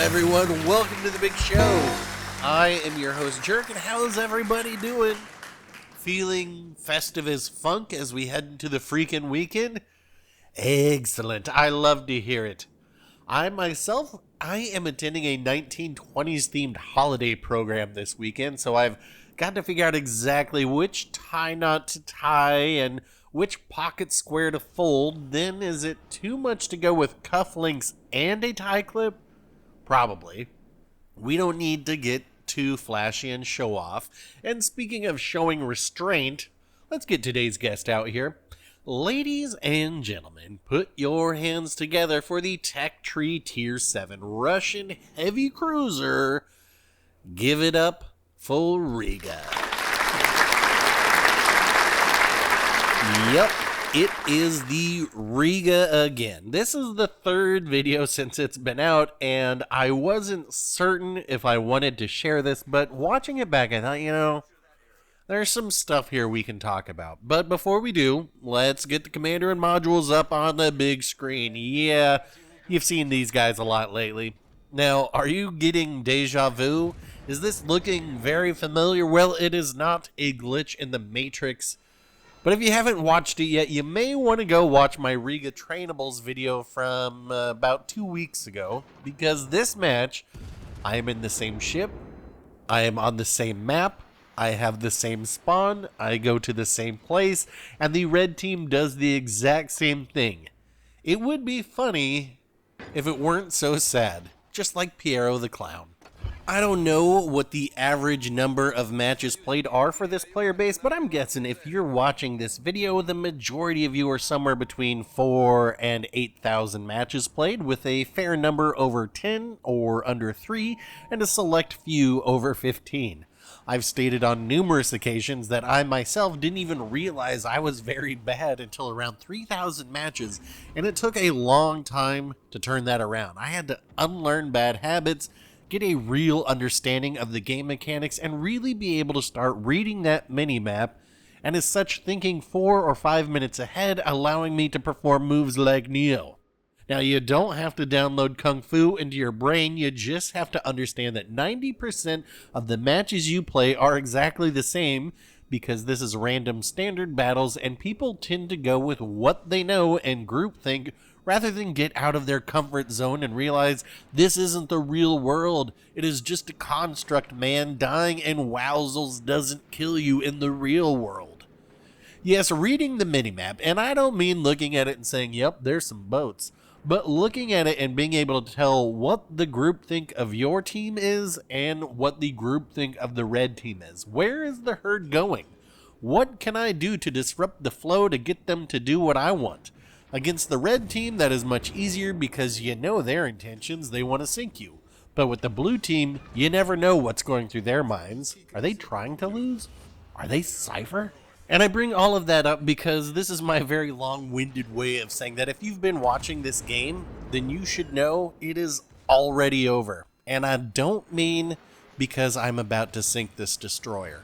everyone? Welcome to the big show. I am your host, Jerk, and how's everybody doing? Feeling festive as funk as we head into the freaking weekend? Excellent. I love to hear it. I am attending a 1920s themed holiday program this weekend, so I've got to figure out exactly which tie knot to tie and which pocket square to fold. Then is it too much to go with cufflinks and a tie clip? Probably. We don't need to get too flashy and show off. And speaking of showing restraint, let's get today's guest out here. Ladies and gentlemen, put your hands together for the Tech Tree Tier 7 Russian heavy cruiser. Give it up for Riga. Yep, it is the Riga again. This is the third video since it's been out, and I wasn't certain if I wanted to share this, but watching it back, I thought, there's some stuff here we can talk about. But before we do, let's get the commander and modules up on the big screen. Yeah, you've seen these guys a lot lately. Now, are you getting deja vu? Is this looking very familiar? Well, it is not a glitch in the Matrix. But if you haven't watched it yet, you may want to go watch my Riga Trainables video from about 2 weeks ago. Because this match, I am in the same ship, I am on the same map, I have the same spawn, I go to the same place, and the red team does the exact same thing. It would be funny if it weren't so sad, just like Piero the Clown. I don't know what the average number of matches played are for this player base, but I'm guessing if you're watching this video, the majority of you are somewhere between 4,000 and 8,000 matches played, with a fair number over 10 or under 3, and a select few over 15. I've stated on numerous occasions that I myself didn't even realize I was very bad until around 3,000 matches, and it took a long time to turn that around. I had to unlearn bad habits, get a real understanding of the game mechanics, and really be able to start reading that minimap, and as such thinking 4 or 5 minutes ahead, allowing me to perform moves like Neo. Now, you don't have to download Kung Fu into your brain, you just have to understand that 90% of the matches you play are exactly the same, because this is random standard battles, and people tend to go with what they know and groupthink rather than get out of their comfort zone and realize this isn't the real world. It is just a construct, man. Dying and wowzles doesn't kill you in the real world. Yes, reading the minimap, and I don't mean looking at it and saying, yep, there's some boats, but looking at it and being able to tell what the groupthink of your team is and what the groupthink of the red team is. Where is the herd going? What can I do to disrupt the flow to get them to do what I want? Against the red team, that is much easier because you know their intentions, they want to sink you. But with the blue team, you never know what's going through their minds. Are they trying to lose? Are they Cypher? And I bring all of that up because this is my very long-winded way of saying that if you've been watching this game, then you should know it is already over. And I don't mean because I'm about to sink this destroyer.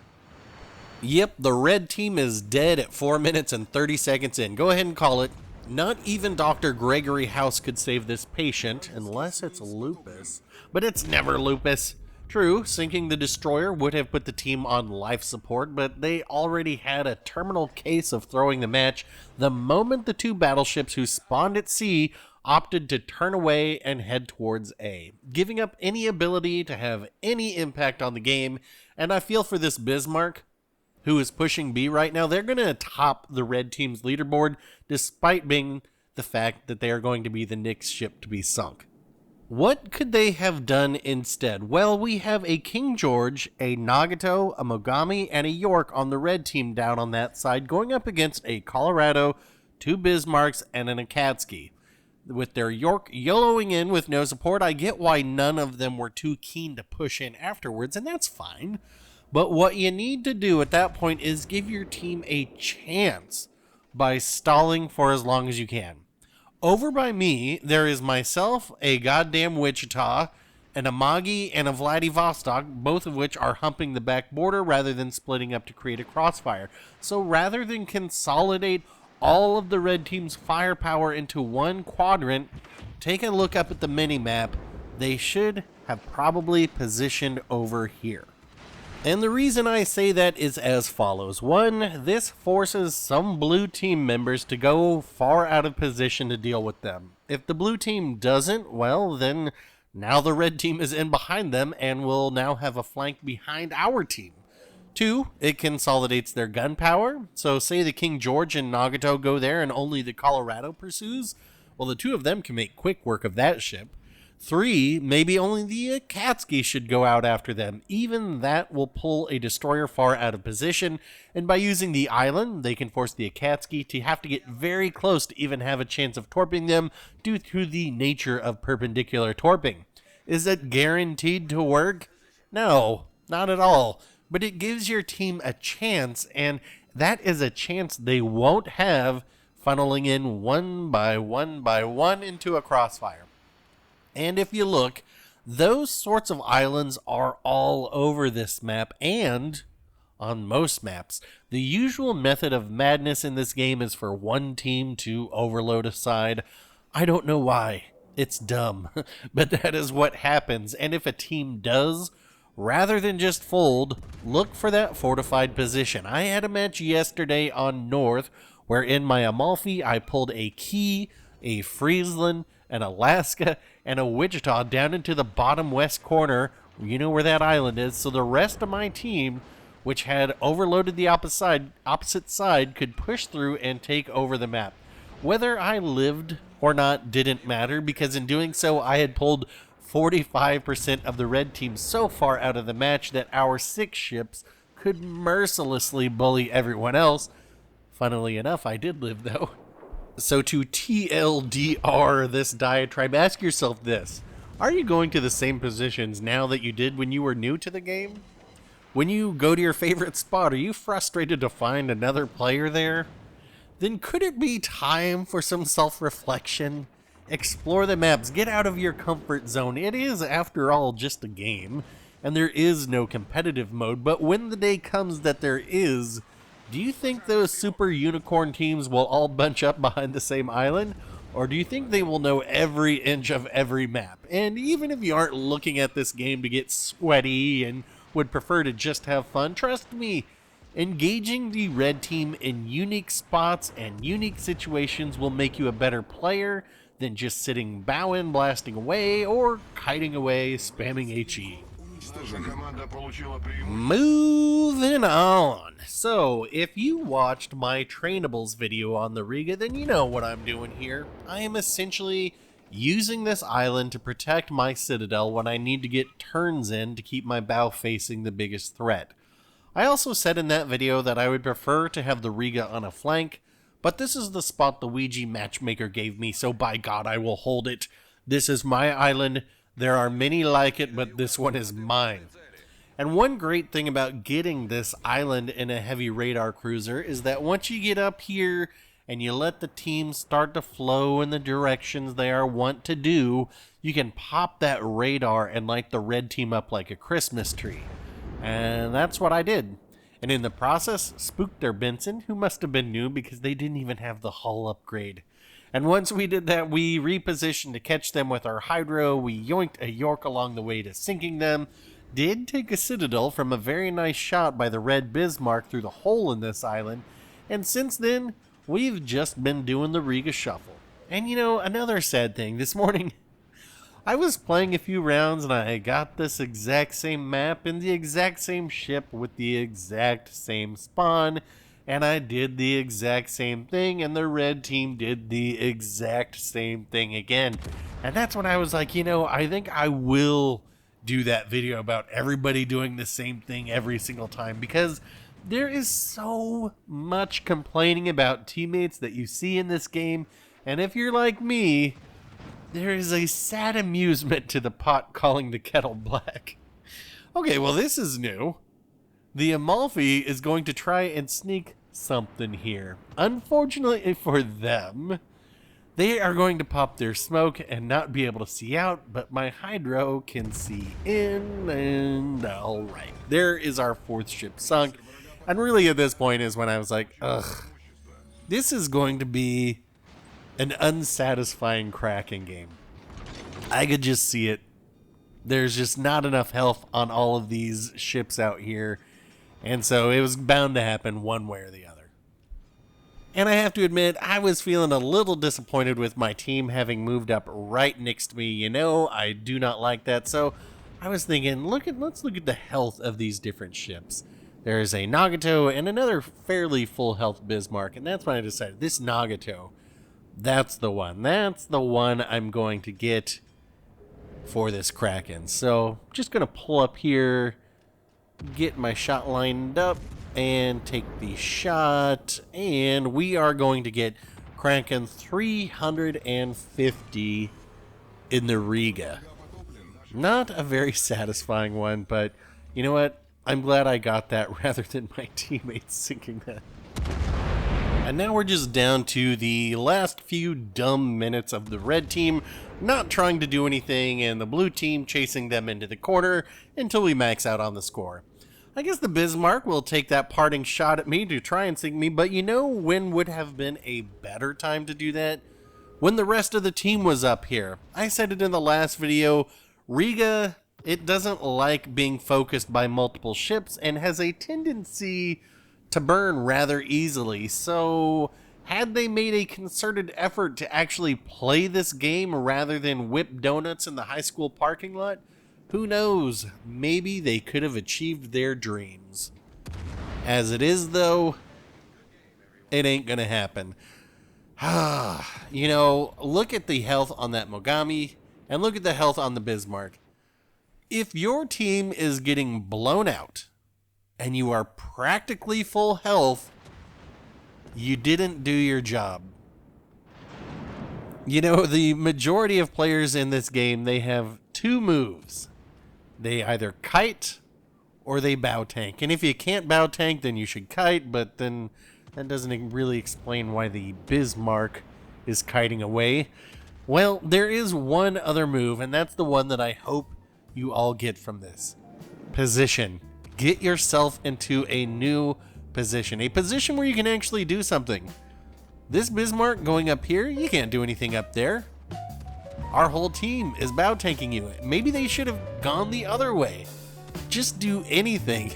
Yep, the red team is dead at 4 minutes and 30 seconds in. Go ahead and call it. Not even Dr. Gregory House could save this patient, unless it's lupus. But it's never lupus. True, sinking the destroyer would have put the team on life support, but they already had a terminal case of throwing the match the moment the two battleships who spawned at sea opted to turn away and head towards A, giving up any ability to have any impact on the game. And I feel for this Bismarck, who is pushing B right now. They're going to top the red team's leaderboard, despite being the fact that they are going to be the next ship to be sunk. What could they have done instead? Well, we have a King George, a Nagato, a Mogami, and a York on the red team down on that side, going up against a Colorado, 2 Bismarcks, and an Akatsuki. With their York YOLOing in with no support, I get why none of them were too keen to push in afterwards, and that's fine. But what you need to do at that point is give your team a chance by stalling for as long as you can. Over by me, there is myself, a goddamn Wichita, an Amagi, and a Vladivostok, both of which are humping the back border rather than splitting up to create a crossfire. So rather than consolidate all of the red team's firepower into one quadrant, take a look up at the mini-map. They should have probably positioned over here. And the reason I say that is as follows. One, this forces some blue team members to go far out of position to deal with them. If the blue team doesn't, well, then now the red team is in behind them and will now have a flank behind our team. Two, it consolidates their gun power. So say the King George and Nagato go there and only the Colorado pursues. Well, the two of them can make quick work of that ship. Three, maybe only the Akatsuki should go out after them. Even that will pull a destroyer far out of position, and by using the island, they can force the Akatsuki to have to get very close to even have a chance of torping them due to the nature of perpendicular torping. Is it guaranteed to work? No, not at all. But it gives your team a chance, and that is a chance they won't have funneling in one by one into a crossfire. And if you look, those sorts of islands are all over this map and on most maps. The usual method of madness in this game is for one team to overload a side. I don't know why. It's dumb, but that is what happens. And if a team does, rather than just fold, look for that fortified position. I had a match yesterday on North where in my Amalfi I pulled a Key, a Friesland, an Alaska, and a Wichita down into the bottom west corner. You know where that island is. So the rest of my team, which had overloaded the opposite side, could push through and take over the map. Whether I lived or not didn't matter, because in doing so I had pulled 45% of the red team so far out of the match that our 6 ships could mercilessly bully everyone else. Funnily enough, I did live though. So to TLDR this diatribe, ask yourself this. Are you going to the same positions now that you did when you were new to the game? When you go to your favorite spot, are you frustrated to find another player there? Then could it be time for some self-reflection? Explore the maps, get out of your comfort zone. It is, after all, just a game, and there is no competitive mode, but when the day comes that there is, do you think those super unicorn teams will all bunch up behind the same island? Or do you think they will know every inch of every map? And even if you aren't looking at this game to get sweaty and would prefer to just have fun, trust me, engaging the red team in unique spots and unique situations will make you a better player than just sitting bowing, blasting away, or kiting away, spamming HE. Moving on. So, if you watched my trainables video on the Riga, then you know what I'm doing here. I am essentially using this island to protect my citadel when I need to get turns in to keep my bow facing the biggest threat. I also said in that video that I would prefer to have the Riga on a flank, but this is the spot the Ouija matchmaker gave me, so by God I will hold it. This is my island. There are many like it, but this one is mine. And one great thing about getting this island in a heavy radar cruiser is that once you get up here and you let the team start to flow in the directions they are wont to do, you can pop that radar and light the red team up like a Christmas tree. And that's what I did. And in the process, spooked their Benson, who must have been new because they didn't even have the hull upgrade. And once we did that, we repositioned to catch them with our Hydro. We yoinked a York along the way to sinking them. Did take a Citadel from a very nice shot by the red Bismarck through the hole in this island. And since then, we've just been doing the Riga shuffle. And you know, another sad thing, this morning, I was playing a few rounds and I got this exact same map and the exact same ship with the exact same spawn. And I did the exact same thing, and the red team did the exact same thing again. And that's when I was like, you know, I think I will do that video about everybody doing the same thing every single time, because there is so much complaining about teammates that you see in this game, and if you're like me, there is a sad amusement to the pot calling the kettle black. Okay, well, this is new. The Amalfi is going to try and sneak something here. Unfortunately for them, they are going to pop their smoke and not be able to see out, but my Hydro can see in, and alright. There is our 4th ship sunk. And really at this point is when I was like, ugh, this is going to be an unsatisfying Kraken game. I could just see it. There's just not enough health on all of these ships out here. And so it was bound to happen one way or the other. And I have to admit, I was feeling a little disappointed with my team having moved up right next to me. You know, I do not like that. So I was thinking, let's look at the health of these different ships. There's a Nagato and another fairly full health Bismarck. And that's when I decided, this Nagato, that's the one. That's the one I'm going to get for this Kraken. So just going to pull up here, get my shot lined up, and take the shot, and we are going to get Kraken 350 in the Riga. Not a very satisfying one, but you know what? I'm glad I got that rather than my teammates sinking that. And now we're just down to the last few dumb minutes of the red team not trying to do anything, and the blue team chasing them into the corner until we max out on the score. I guess the Bismarck will take that parting shot at me to try and sink me, but you know when would have been a better time to do that? When the rest of the team was up here. I said it in the last video, Riga, it doesn't like being focused by multiple ships and has a tendency to burn rather easily. So had they made a concerted effort to actually play this game rather than whip donuts in the high school parking lot, who knows, maybe they could have achieved their dreams. As it is, though, it ain't gonna happen. You know, look at the health on that Mogami, and look at the health on the Bismarck. If your team is getting blown out, and you are practically full health, you didn't do your job. You know, the majority of players in this game, they have two moves. They either kite or they bow tank. And if you can't bow tank, then you should kite, but then that doesn't really explain why the Bismarck is kiting away. Well, there is one other move, and that's the one that I hope you all get from this. Position. Get yourself into a new position. A position where you can actually do something. This Bismarck going up here, you can't do anything up there. Our whole team is bow tanking you. Maybe they should have gone the other way. Just do anything.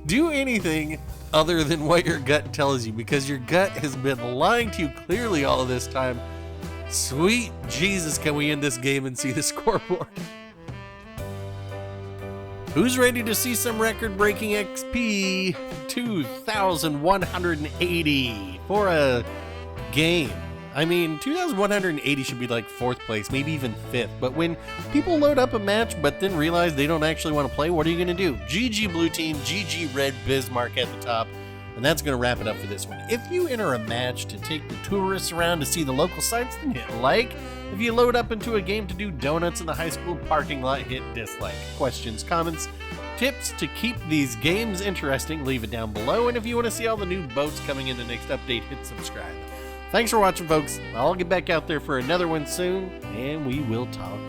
Do anything other than what your gut tells you, because your gut has been lying to you clearly all of this time. Sweet Jesus, can we end this game and see the scoreboard? Who's ready to see some record-breaking XP? 2,180 for a game. I mean, 2,180 should be like 4th place, maybe even 5th. But when people load up a match but then realize they don't actually want to play, what are you going to do? GG Blue Team, GG Red Bismarck at the top. And that's going to wrap it up for this one. If you enter a match to take the tourists around to see the local sites, then hit like. If you load up into a game to do donuts in the high school parking lot, hit dislike. Questions, comments, tips to keep these games interesting, leave it down below. And if you want to see all the new boats coming in the next update, hit subscribe. Thanks for watching, folks. I'll get back out there for another one soon, and we will talk